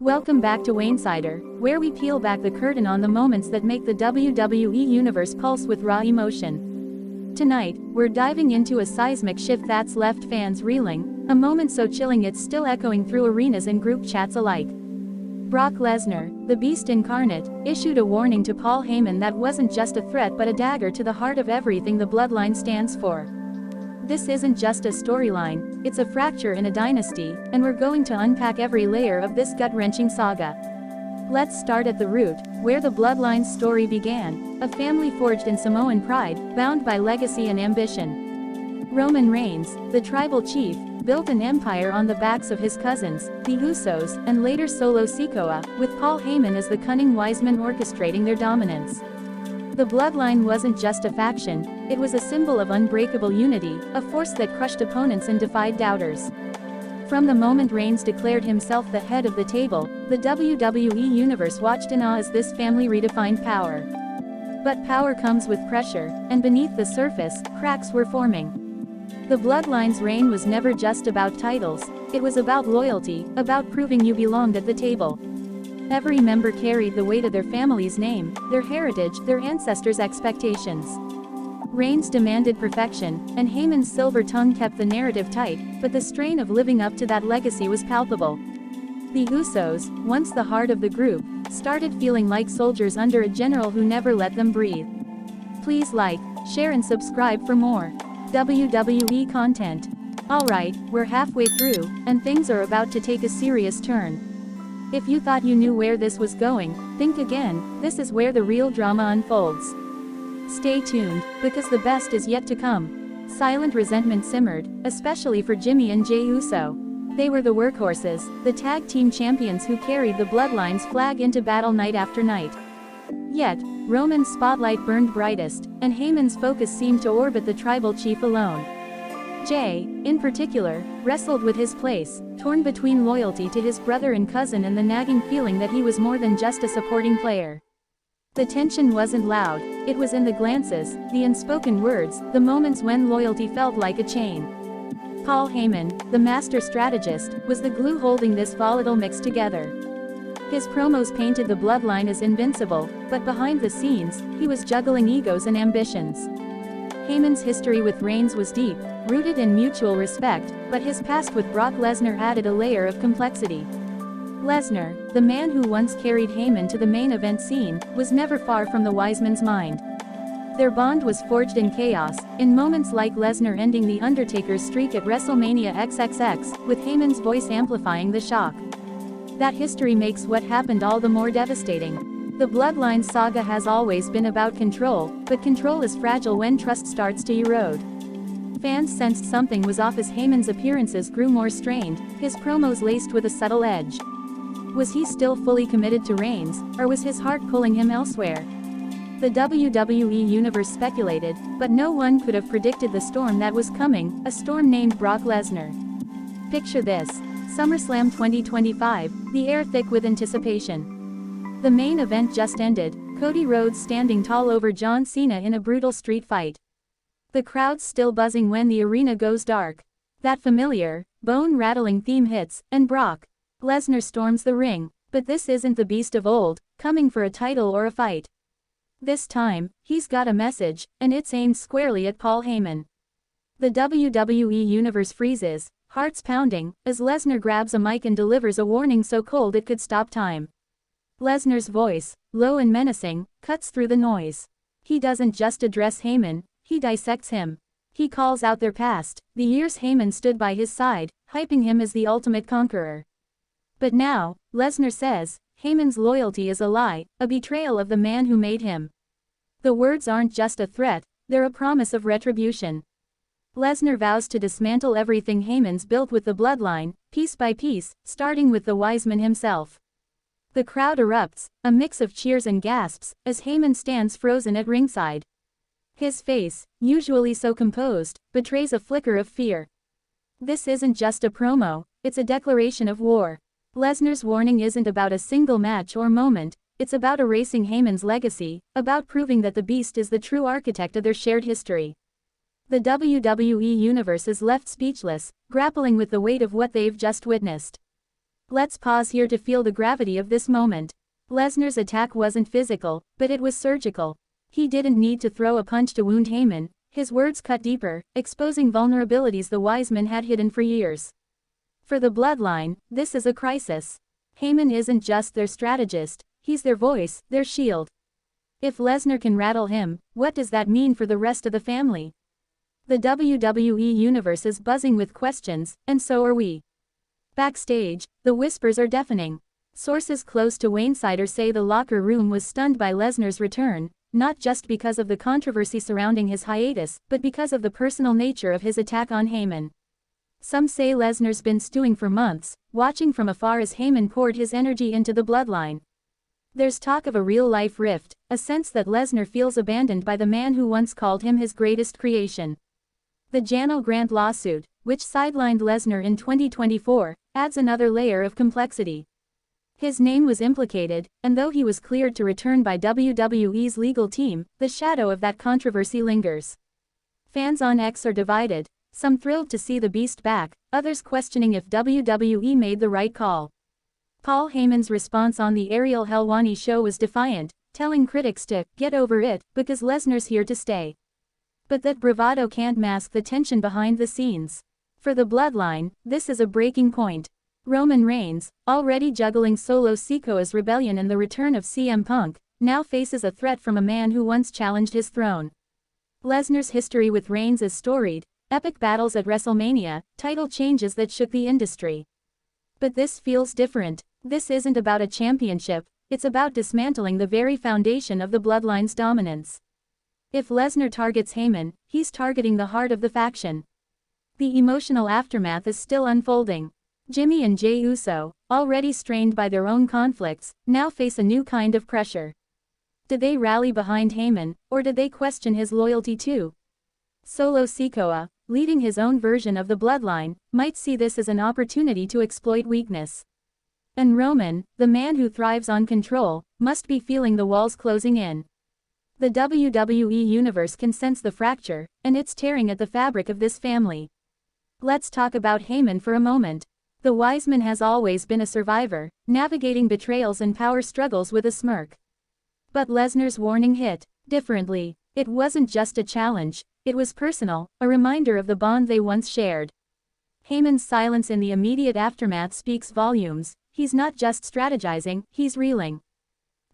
Welcome back to Wainsider, where we peel back the curtain on the moments that make the WWE Universe pulse with raw emotion. Tonight, we're diving into a seismic shift that's left fans reeling, a moment so chilling it's still echoing through arenas and group chats alike. Brock Lesnar, the Beast incarnate, issued a warning to Paul Heyman that wasn't just a threat but a dagger to the heart of everything the Bloodline stands for. This isn't just a storyline, it's a fracture in a dynasty, and we're going to unpack every layer of this gut-wrenching saga. Let's start at the root, where the Bloodline's story began, a family forged in Samoan pride, bound by legacy and ambition. Roman Reigns, the tribal chief, built an empire on the backs of his cousins, the Usos, and later Solo Sikoa, with Paul Heyman as the cunning wise man orchestrating their dominance. The Bloodline wasn't just a faction, it was a symbol of unbreakable unity, a force that crushed opponents and defied doubters. From the moment Reigns declared himself the head of the table, the WWE Universe watched in awe as this family redefined power. But power comes with pressure, and beneath the surface, cracks were forming. The Bloodline's reign was never just about titles, it was about loyalty, about proving you belonged at the table. Every member carried the weight of their family's name, their heritage, their ancestors' expectations. Reigns demanded perfection, and Heyman's silver tongue kept the narrative tight, but the strain of living up to that legacy was palpable. The Usos, once the heart of the group, started feeling like soldiers under a general who never let them breathe. Please like, share and subscribe for more WWE content. Alright, we're halfway through, and things are about to take a serious turn. If you thought you knew where this was going, think again, this is where the real drama unfolds. Stay tuned, because the best is yet to come. Silent resentment simmered, especially for Jimmy and Jey Uso. They were the workhorses, the tag team champions who carried the Bloodline's flag into battle night after night. Yet, Roman's spotlight burned brightest, and Heyman's focus seemed to orbit the tribal chief alone. Jey, in particular, wrestled with his place, torn between loyalty to his brother and cousin and the nagging feeling that he was more than just a supporting player. The tension wasn't loud, it was in the glances, the unspoken words, the moments when loyalty felt like a chain. Paul Heyman, the master strategist, was the glue holding this volatile mix together. His promos painted the Bloodline as invincible, but behind the scenes, he was juggling egos and ambitions. Heyman's history with Reigns was deep, rooted in mutual respect, but his past with Brock Lesnar added a layer of complexity. Lesnar, the man who once carried Heyman to the main event scene, was never far from the wise man's mind. Their bond was forged in chaos, in moments like Lesnar ending The Undertaker's streak at WrestleMania XXX, with Heyman's voice amplifying the shock. That history makes what happened all the more devastating. The Bloodline saga has always been about control, but control is fragile when trust starts to erode. Fans sensed something was off as Heyman's appearances grew more strained, his promos laced with a subtle edge. Was he still fully committed to Reigns, or was his heart pulling him elsewhere? The WWE Universe speculated, but no one could have predicted the storm that was coming, a storm named Brock Lesnar. Picture this: SummerSlam 2025, the air thick with anticipation. The main event just ended, Cody Rhodes standing tall over John Cena in a brutal street fight. The crowd's still buzzing when the arena goes dark. That familiar, bone-rattling theme hits, and Brock Lesnar storms the ring, but this isn't the Beast of old, coming for a title or a fight. This time, he's got a message, and it's aimed squarely at Paul Heyman. The WWE Universe freezes, hearts pounding, as Lesnar grabs a mic and delivers a warning so cold it could stop time. Lesnar's voice, low and menacing, cuts through the noise. He doesn't just address Heyman, he dissects him. He calls out their past, the years Heyman stood by his side, hyping him as the ultimate conqueror. But now, Lesnar says, Heyman's loyalty is a lie, a betrayal of the man who made him. The words aren't just a threat, they're a promise of retribution. Lesnar vows to dismantle everything Heyman's built with the Bloodline, piece by piece, starting with the wise man himself. The crowd erupts, a mix of cheers and gasps, as Heyman stands frozen at ringside. His face, usually so composed, betrays a flicker of fear. This isn't just a promo, it's a declaration of war. Lesnar's warning isn't about a single match or moment, it's about erasing Heyman's legacy, about proving that the Beast is the true architect of their shared history. The WWE Universe is left speechless, grappling with the weight of what they've just witnessed. Let's pause here to feel the gravity of this moment. Lesnar's attack wasn't physical, but it was surgical. He didn't need to throw a punch to wound Heyman. His words cut deeper, exposing vulnerabilities the Wiseman had hidden for years. For the Bloodline, this is a crisis. Heyman isn't just their strategist, he's their voice, their shield. If Lesnar can rattle him, what does that mean for the rest of the family? The WWE Universe is buzzing with questions, and so are we. Backstage, the whispers are deafening. Sources close to Wayne Sider say the locker room was stunned by Lesnar's return, not just because of the controversy surrounding his hiatus, but because of the personal nature of his attack on Heyman. Some say Lesnar's been stewing for months, watching from afar as Heyman poured his energy into the Bloodline. There's talk of a real-life rift, a sense that Lesnar feels abandoned by the man who once called him his greatest creation. The Jano Grant lawsuit, which sidelined Lesnar in 2024, adds another layer of complexity. His name was implicated, and though he was cleared to return by WWE's legal team, the shadow of that controversy lingers. Fans on X are divided, some thrilled to see the Beast back, others questioning if WWE made the right call. Paul Heyman's response on the Ariel Helwani show was defiant, telling critics to get over it, because Lesnar's here to stay. But that bravado can't mask the tension behind the scenes. For the Bloodline, this is a breaking point. Roman Reigns, already juggling Solo Sikoa's rebellion and the return of CM Punk, now faces a threat from a man who once challenged his throne. Lesnar's history with Reigns is storied, epic battles at WrestleMania, title changes that shook the industry. But this feels different. This isn't about a championship, it's about dismantling the very foundation of the Bloodline's dominance. If Lesnar targets Heyman, he's targeting the heart of the faction. The emotional aftermath is still unfolding. Jimmy and Jey Uso, already strained by their own conflicts, now face a new kind of pressure. Did they rally behind Heyman, or did they question his loyalty too? Solo Sikoa, leading his own version of the Bloodline, might see this as an opportunity to exploit weakness. And Roman, the man who thrives on control, must be feeling the walls closing in. The WWE Universe can sense the fracture, and it's tearing at the fabric of this family. Let's talk about Heyman for a moment. The Wiseman has always been a survivor, navigating betrayals and power struggles with a smirk. But Lesnar's warning hit differently. It wasn't just a challenge, it was personal, a reminder of the bond they once shared. Heyman's silence in the immediate aftermath speaks volumes. He's not just strategizing, he's reeling.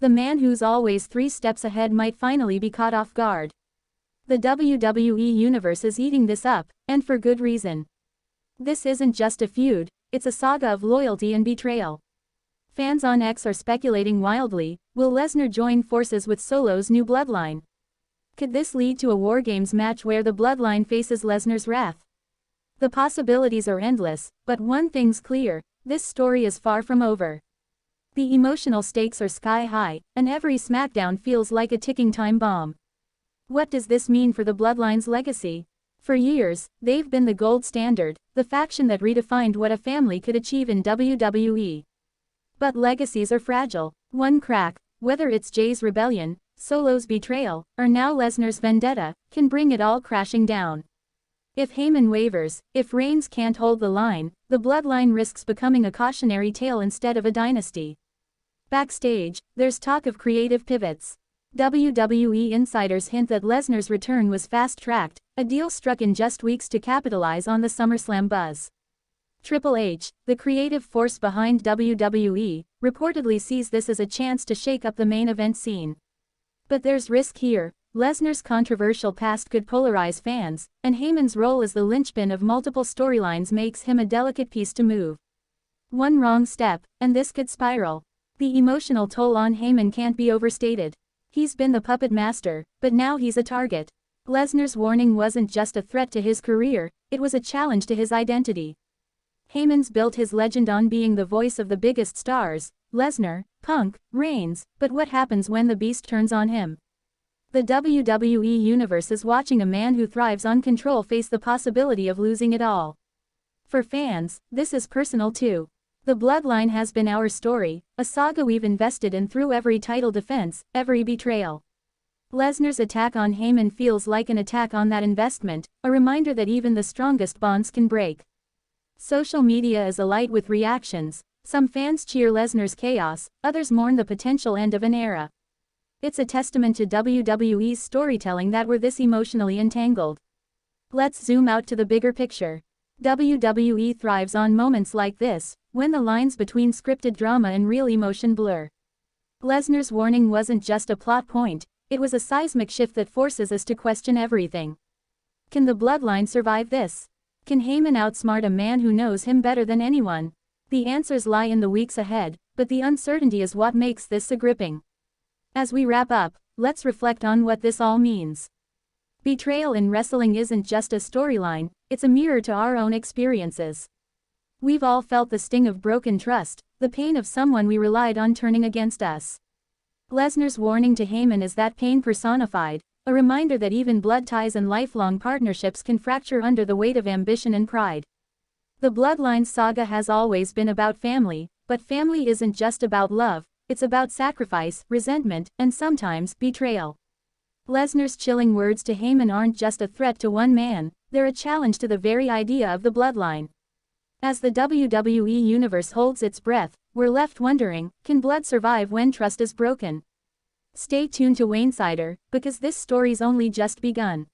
The man who's always 3 steps ahead might finally be caught off guard. The WWE Universe is eating this up, and for good reason. This isn't just a feud, it's a saga of loyalty and betrayal. Fans on X are speculating wildly, will Lesnar join forces with Solo's new Bloodline? Could this lead to a War Games match where the Bloodline faces Lesnar's wrath? The possibilities are endless, but one thing's clear, this story is far from over. The emotional stakes are sky high, and every SmackDown feels like a ticking time bomb. What does this mean for the Bloodline's legacy? For years, they've been the gold standard, the faction that redefined what a family could achieve in WWE. But legacies are fragile. One crack, whether it's Jey's rebellion, Solo's betrayal, or now Lesnar's vendetta, can bring it all crashing down. If Heyman wavers, if Reigns can't hold the line, the Bloodline risks becoming a cautionary tale instead of a dynasty. Backstage, there's talk of creative pivots. WWE insiders hint that Lesnar's return was fast-tracked, a deal struck in just weeks to capitalize on the SummerSlam buzz. Triple H, the creative force behind WWE, reportedly sees this as a chance to shake up the main event scene. But there's risk here. Lesnar's controversial past could polarize fans, and Heyman's role as the linchpin of multiple storylines makes him a delicate piece to move. One wrong step, and this could spiral. The emotional toll on Heyman can't be overstated. He's been the puppet master, but now he's a target. Lesnar's warning wasn't just a threat to his career, it was a challenge to his identity. Heyman's built his legend on being the voice of the biggest stars, Lesnar, Punk, Reigns, but what happens when the beast turns on him? The WWE Universe is watching a man who thrives on control face the possibility of losing it all. For fans, this is personal too. The Bloodline has been our story, a saga we've invested in through every title defense, every betrayal. Lesnar's attack on Heyman feels like an attack on that investment, a reminder that even the strongest bonds can break. Social media is alight with reactions. Some fans cheer Lesnar's chaos, others mourn the potential end of an era. It's a testament to WWE's storytelling that we're this emotionally entangled. Let's zoom out to the bigger picture. WWE thrives on moments like this, when the lines between scripted drama and real emotion blur. Lesnar's warning wasn't just a plot point, it was a seismic shift that forces us to question everything. Can the bloodline survive this? Can Heyman outsmart a man who knows him better than anyone? The answers lie in the weeks ahead, but the uncertainty is what makes this so gripping. As we wrap up, let's reflect on what this all means. Betrayal in wrestling isn't just a storyline, it's a mirror to our own experiences. We've all felt the sting of broken trust, the pain of someone we relied on turning against us. Lesnar's warning to Heyman is that pain personified, a reminder that even blood ties and lifelong partnerships can fracture under the weight of ambition and pride. The Bloodline saga has always been about family, but family isn't just about love, it's about sacrifice, resentment, and sometimes betrayal. Lesnar's chilling words to Heyman aren't just a threat to one man, they're a challenge to the very idea of the bloodline. As the WWE Universe holds its breath, we're left wondering, can blood survive when trust is broken? Stay tuned to Wainsider, because this story's only just begun.